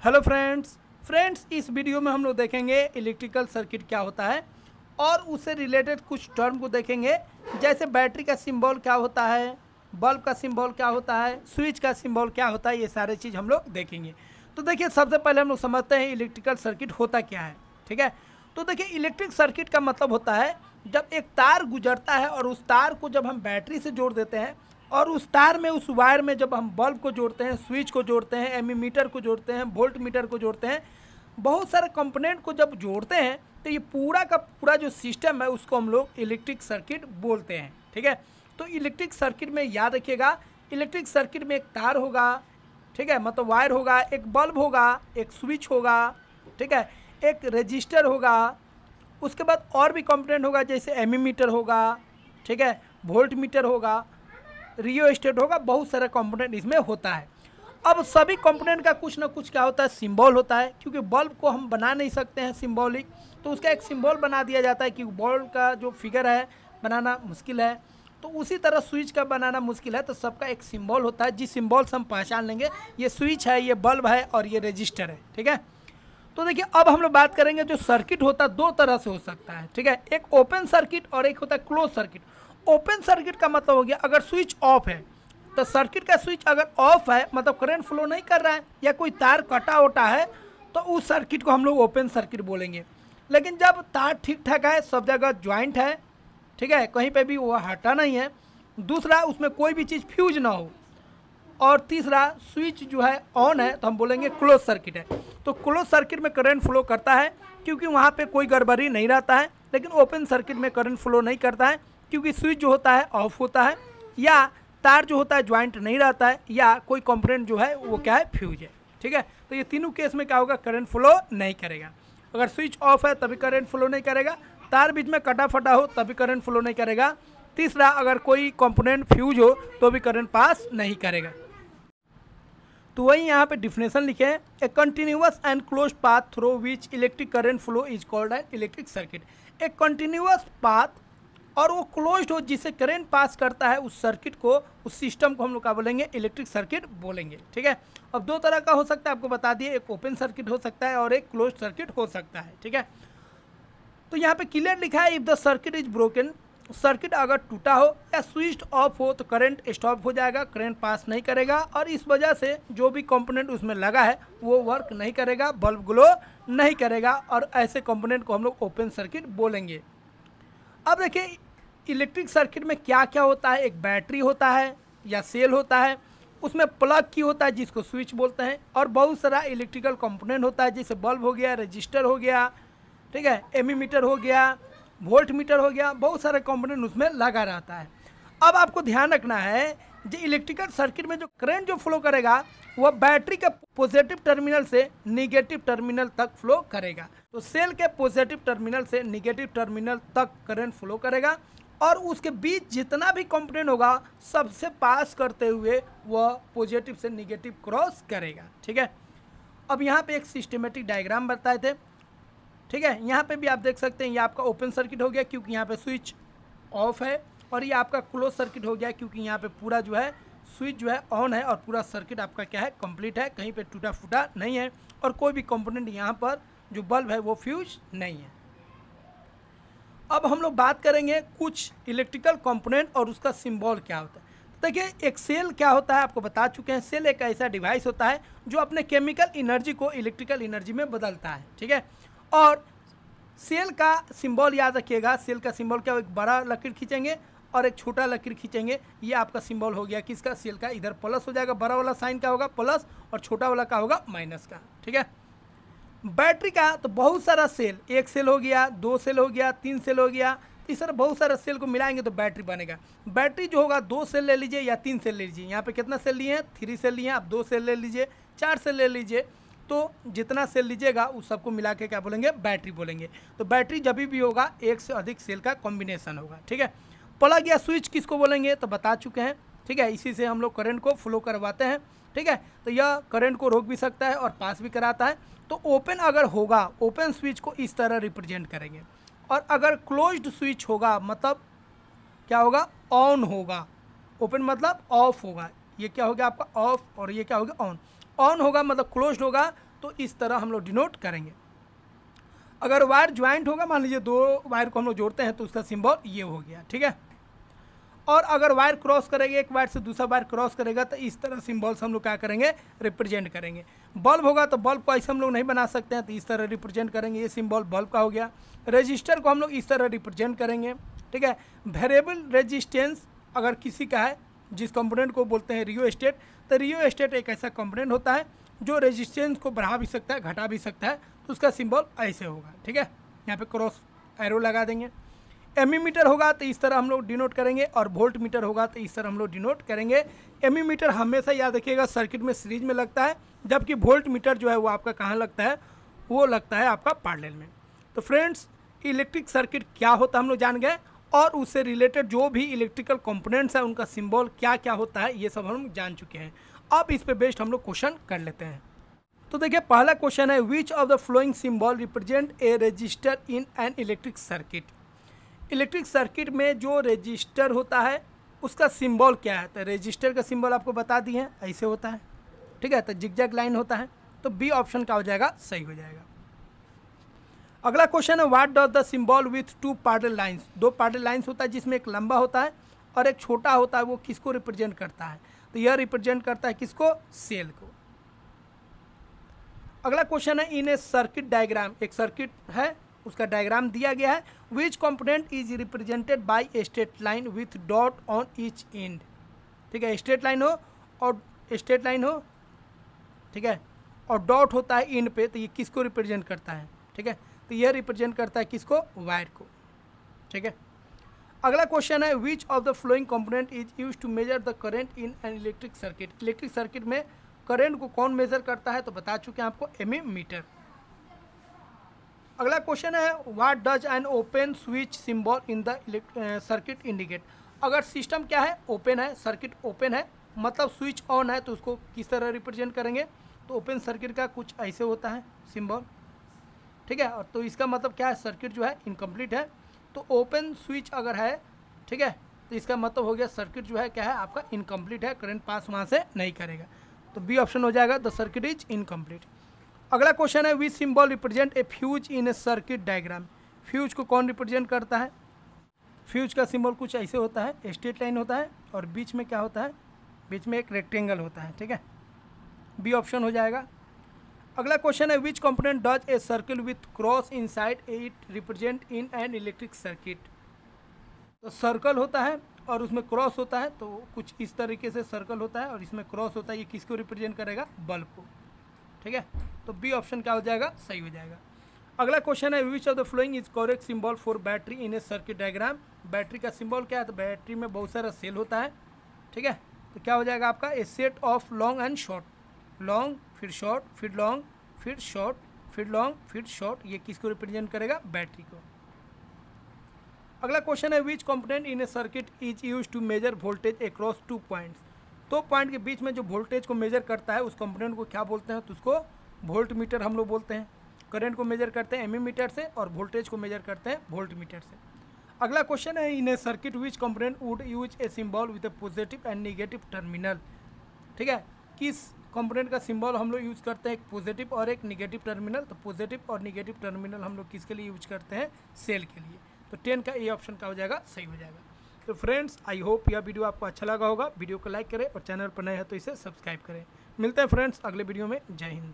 Hello friends इस video में हम लोग देखेंगे इलेक्ट्रिकल सर्किट क्या होता है और उससे रिलेटेड कुछ टर्म को देखेंगे। जैसे बैटरी का सिंबल क्या होता है, बल्ब का सिंबल क्या होता है, स्विच का सिंबल क्या होता है, ये सारे चीज़ हम लोग देखेंगे। तो देखिए सबसे पहले हम लोग समझते हैं इलेक्ट्रिकल सर्किट होता क्या है। ठीक है, तो देखिए इलेक्ट्रिक सर्किट का मतलब होता है जब एक तार गुजरता है और उस तार को जब हम बैटरी से जोड़ देते हैं और उस तार में उस वायर में जब हम बल्ब को जोड़ते हैं, स्विच को जोड़ते हैं, एमीमीटर को जोड़ते हैं, वोल्ट मीटर को जोड़ते हैं, बहुत सारे कंपोनेंट को जब जोड़ते हैं तो ये पूरा का पूरा जो सिस्टम है उसको हम लोग इलेक्ट्रिक सर्किट बोलते हैं। ठीक है, तो इलेक्ट्रिक सर्किट में याद रखिएगा, इलेक्ट्रिक सर्किट में एक तार होगा, ठीक है, मतलब वायर होगा, एक बल्ब होगा, एक स्विच होगा, ठीक है, एक रजिस्टर होगा, उसके बाद और भी कंपोनेंट होगा जैसे एमीमीटर होगा, ठीक है, वोल्ट मीटर होगा, रियोस्टेट होगा, बहुत सारा कंपोनेंट इसमें होता है। अब सभी कंपोनेंट का कुछ ना कुछ क्या होता है, सिंबल होता है, क्योंकि बल्ब को हम बना नहीं सकते हैं सिंबॉलिक, तो उसका एक सिंबल बना दिया जाता है क्योंकि बल्ब का जो फिगर है बनाना मुश्किल है, तो उसी तरह स्विच का बनाना मुश्किल है, तो सबका एक सिंबल होता है जिस सिंबल से हम पहचान लेंगे ये स्विच है, ये बल्ब है और ये रजिस्टर है। ठीक है, तो देखिए अब हम लोग बात करेंगे जो सर्किट होता है दो तरह से हो सकता है। ठीक है, एक ओपन सर्किट और एक होता है क्लोज सर्किट। ओपन सर्किट का मतलब हो गया अगर स्विच ऑफ है तो सर्किट का स्विच अगर ऑफ है मतलब करंट फ्लो नहीं कर रहा है या कोई तार कटा वटा है तो उस सर्किट को हम लोग ओपन सर्किट बोलेंगे। लेकिन जब तार ठीक ठाक है, सब जगह ज्वाइंट है, ठीक है, कहीं पे भी वो हटा नहीं है, दूसरा उसमें कोई भी चीज़ फ्यूज ना हो, और तीसरा स्विच जो है ऑन है, तो हम बोलेंगे क्लोज सर्किट है। तो क्लोज सर्किट में करंट फ्लो करता है क्योंकि वहाँ पे कोई गड़बड़ी नहीं रहता है, लेकिन ओपन सर्किट में करंट फ्लो नहीं करता है क्योंकि स्विच जो होता है ऑफ होता है या तार जो होता है ज्वाइंट नहीं रहता है या कोई कंपोनेंट जो है वो क्या है, फ्यूज है। ठीक है, तो ये तीनों केस में क्या होगा, करंट फ्लो नहीं करेगा। अगर स्विच ऑफ है तभी करंट फ्लो नहीं करेगा, तार बीच में कटा फटा हो तभी करंट फ्लो नहीं करेगा, तीसरा अगर कोई कंपोनेंट फ्यूज हो तो भी करंट पास नहीं करेगा। तो वही यहाँ पे डिफिनेशन लिखे हैं, ए continuous and close path through which electric current flow is called an electric circuit. एक कंटिन्यूअस पाथ और वो क्लोज्ड हो जिससे करंट पास करता है, उस सर्किट को, उस सिस्टम को हम लोग क्या बोलेंगे, इलेक्ट्रिक सर्किट बोलेंगे। ठीक है, अब दो तरह का हो सकता है, आपको बता दिए, एक ओपन सर्किट हो सकता है और एक क्लोज सर्किट हो सकता है। ठीक है, तो यहाँ पे क्लियर लिखा है, if the circuit is broken, circuit अगर टूटा हो या स्विच ऑफ हो तो करंट स्टॉप हो जाएगा, करंट पास नहीं करेगा और इस वजह से जो भी कंपोनेंट उसमें लगा है वो वर्क नहीं करेगा, बल्ब ग्लो नहीं करेगा, और ऐसे कंपोनेंट को हम लोग ओपन सर्किट बोलेंगे। अब देखिए इलेक्ट्रिक सर्किट में क्या क्या होता है, एक बैटरी होता है या सेल होता है, उसमें प्लग की होता है जिसको स्विच बोलते हैं, और बहुत सारा इलेक्ट्रिकल कंपोनेंट होता है जैसे बल्ब हो गया, रजिस्टर हो गया, ठीक है, एमीमीटर हो गया, वोल्ट मीटर हो गया, बहुत सारे कंपोनेंट उसमें लगा रहता है। अब आपको ध्यान रखना है जो इलेक्ट्रिकल सर्किट में जो करंट जो फ्लो करेगा वह बैटरी के पॉजिटिव टर्मिनल से निगेटिव टर्मिनल तक फ्लो करेगा। तो सेल के पॉजिटिव टर्मिनल से निगेटिव टर्मिनल तक करंट फ्लो करेगा और उसके बीच जितना भी कंपोनेंट होगा सबसे पास करते हुए वह पॉजिटिव से निगेटिव क्रॉस करेगा। ठीक है, अब यहाँ पे एक सिस्टमेटिक डायग्राम बताए थे। ठीक है, यहाँ पे भी आप देख सकते हैं, ये आपका ओपन सर्किट हो गया क्योंकि यहाँ पे स्विच ऑफ है, और ये आपका क्लोज सर्किट हो गया क्योंकि यहाँ पे पूरा जो है स्विच जो है ऑन है और पूरा सर्किट आपका क्या है, कंप्लीट है, कहीं पे टूटा फूटा नहीं है और कोई भी कंपोनेंट यहाँ पर जो बल्ब है वो फ्यूज नहीं है। अब हम लोग बात करेंगे कुछ इलेक्ट्रिकल कंपोनेंट और उसका सिंबल क्या होता है। तो देखिए एक सेल क्या होता है आपको बता चुके हैं, सेल एक ऐसा डिवाइस होता है जो अपने केमिकल एनर्जी को इलेक्ट्रिकल एनर्जी में बदलता है। ठीक है, और सेल का सिंबल याद रखिएगा, सेल का सिंबल क्या, एक बड़ा लकीर खींचेंगे और एक छोटा लकीर खींचेंगे, ये आपका सिंबल हो गया किसका, सेल का। इधर प्लस हो जाएगा, बड़ा वाला साइन का होगा प्लस और छोटा वाला का होगा माइनस का। ठीक है, बैटरी का तो बहुत सारा सेल, एक सेल हो गया, दो सेल हो गया, तीन सेल हो गया, इस तरह बहुत सारा सेल को मिलाएंगे तो बैटरी बनेगा। बैटरी जो होगा दो सेल ले लीजिए या तीन सेल ले लीजिए, यहाँ पे कितना सेल लिए हैं, 3 सेल लिए हैं, आप 2 सेल ले लीजिए, 4 सेल ले लीजिए, तो जितना सेल लीजिएगा उस सबको मिला के क्या बोलेंगे, बैटरी बोलेंगे। तो बैटरी जब भी होगा एक से अधिक सेल का कॉम्बिनेशन होगा। ठीक है, प्लग या स्विच किसको बोलेंगे तो बता चुके हैं। ठीक है, इसी से हम लोग करंट को फ्लो करवाते हैं। ठीक है, तो यह करंट को रोक भी सकता है और पास भी कराता है। तो ओपन अगर होगा, ओपन स्विच को इस तरह रिप्रेजेंट करेंगे, और अगर क्लोज्ड स्विच होगा मतलब क्या होगा, ऑन होगा। ओपन मतलब ऑफ होगा, ये क्या हो गया आपका ऑफ और ये क्या हो गया ऑन। ऑन होगा मतलब क्लोज्ड होगा तो इस तरह हम लोग डिनोट करेंगे। अगर वायर ज्वाइंट होगा, मान लीजिए 2 वायर को हम लोग जोड़ते हैं तो उसका सिंबल ये हो गया, ठीक है। और अगर वायर क्रॉस करेगा, एक वायर से दूसरा वायर क्रॉस करेगा तो इस तरह सिंबल्स हम लोग क्या करेंगे, रिप्रेजेंट करेंगे। बल्ब होगा तो बल्ब को ऐसे हम लोग नहीं बना सकते हैं, तो इस तरह रिप्रेजेंट करेंगे, ये सिंबल बल्ब का हो गया। रजिस्टर को हम लोग इस तरह रिप्रेजेंट करेंगे, ठीक है। वेरिएबल रेजिस्टेंस अगर किसी का है, जिस कंपोनेंट को बोलते हैं रियोस्टेट, तो रियोस्टेट एक ऐसा कंपोनेंट होता है जो रेजिस्टेंस को बढ़ा भी सकता है, घटा भी सकता है, तो उसका सिंबल ऐसे होगा, ठीक है। यहाँ पे क्रॉस एरो लगा देंगे। एमीमीटर होगा तो इस तरह हम लोग डिनोट करेंगे, और वोल्ट मीटर होगा तो इस तरह हम लोग डिनोट करेंगे। एमीमीटर हमेशा याद रखिएगा सर्किट में सीरीज में लगता है, जबकि वोल्ट मीटर जो है वो आपका कहाँ लगता है, वो लगता है आपका पैरेलल में। तो फ्रेंड्स, इलेक्ट्रिक सर्किट क्या होता है हम लोग जान गए, और उससे रिलेटेड जो भी इलेक्ट्रिकल कंपोनेंट्स है उनका सिंबल क्या क्या होता है ये सब हम जान चुके हैं। अब इस पे बेस्ड हम लोग क्वेश्चन कर लेते हैं। तो देखिए पहला क्वेश्चन है, which of the flowing symbol represent a register in an electric circuit. Electric circuit में जो रजिस्टर होता है उसका सिंबल क्या है, तो रजिस्टर का सिंबल आपको बता दिए हैं, ऐसे होता है, ठीक है। तो जिगजैग लाइन होता है, तो बी ऑप्शन क्या हो जाएगा, सही हो जाएगा। अगला क्वेश्चन है, what does the symbol with 2 parallel lines. 2 parallel lines होता है जिसमें एक लंबा होता है और एक छोटा होता है, वो किसको रिप्रेजेंट करता है, तो यह रिप्रेजेंट करता है किसको, सेल को। अगला क्वेश्चन है, इन ए सर्किट डायग्राम, एक सर्किट है उसका डायग्राम दिया गया है, which component is represented by a straight line with dot on each and, ठीक है। स्ट्रेट लाइन हो और स्ट्रेट लाइन हो, ठीक है, और डॉट होता है एंड पे, तो ये किसको रिप्रेजेंट करता है, ठीक है। तो यह रिप्रेजेंट करता है किसको, वायर को, ठीक है। अगला क्वेश्चन है, which of the flowing component is used to measure the current in an electric circuit. Electric circuit में करंट को कौन मेजर करता है, तो बता चुके हैं आपको, एमीमीटर। अगला क्वेश्चन है, what does an open switch symbol in the circuit indicate. अगर सिस्टम क्या है, ओपन है, सर्किट ओपन है, मतलब स्विच ऑन है, तो उसको किस तरह रिप्रेजेंट करेंगे, तो ओपन सर्किट का कुछ ऐसे होता है सिंबल, ठीक है। और तो इसका मतलब क्या है, सर्किट जो है इनकम्प्लीट है, तो ओपन स्विच अगर है, ठीक है, तो इसका मतलब हो गया सर्किट जो है क्या है आपका, इनकम्प्लीट है, करंट पास वहाँ से नहीं करेगा, तो बी ऑप्शन हो जाएगा, द सर्किट इज इनकम्प्लीट। अगला क्वेश्चन है, विच symbol represent a fuse in a circuit diagram. Fuse को कौन रिप्रेजेंट करता है, फ्यूज का सिंबल कुछ ऐसे होता है, स्ट्रेट लाइन होता है, और बीच में क्या होता है, बीच में एक रेक्टेंगल होता है, ठीक है, बी ऑप्शन हो जाएगा। अगला क्वेश्चन है, which component does a circle with cross inside it represent in an electric circuit. तो सर्कल होता है और उसमें क्रॉस होता है, तो कुछ इस तरीके से सर्कल होता है और इसमें क्रॉस होता है, ये किसको रिप्रेजेंट करेगा, बल्ब को, ठीक है। तो बी ऑप्शन क्या हो जाएगा, सही हो जाएगा। अगला क्वेश्चन है, which of the following is correct symbol for battery in a circuit diagram. Battery का सिंबल क्या है, तो बैटरी में बहुत सारा सेल होता है, ठीक है। तो क्या हो जाएगा आपका, a set of long and short, long फिर शॉर्ट फिर लॉन्ग फिर शॉर्ट फिर लॉन्ग फिर शॉर्ट, ये किसको रिप्रेजेंट करेगा, बैटरी को। अगला क्वेश्चन है, which component in a circuit is used to measure voltage across 2 points. 2 point के बीच में जो वोल्टेज को मेजर करता है उस कंपोनेंट को क्या बोलते हैं, तो उसको वोल्ट मीटर हम लोग बोलते हैं। करंट को मेजर करते हैं एमीमीटर से और वोल्टेज को मेजर करते हैं वोल्ट मीटर से। अगला क्वेश्चन है, in a circuit which component would use a symbol with a positive and negative terminal, ठीक है। किस कंपोनेंट का सिंबल हम लोग यूज़ करते हैं, एक पॉजिटिव और एक नेगेटिव टर्मिनल। तो पॉजिटिव और नेगेटिव टर्मिनल हम लोग किसके लिए यूज करते हैं, सेल के लिए। तो 10 का ए ऑप्शन का हो जाएगा, सही हो जाएगा। तो फ्रेंड्स, आई होप यह वीडियो आपको अच्छा लगा होगा। वीडियो को लाइक करें और चैनल पर नए हैं तो इसे सब्सक्राइब करें। मिलते हैं फ्रेंड्स अगले वीडियो में। जय हिंद।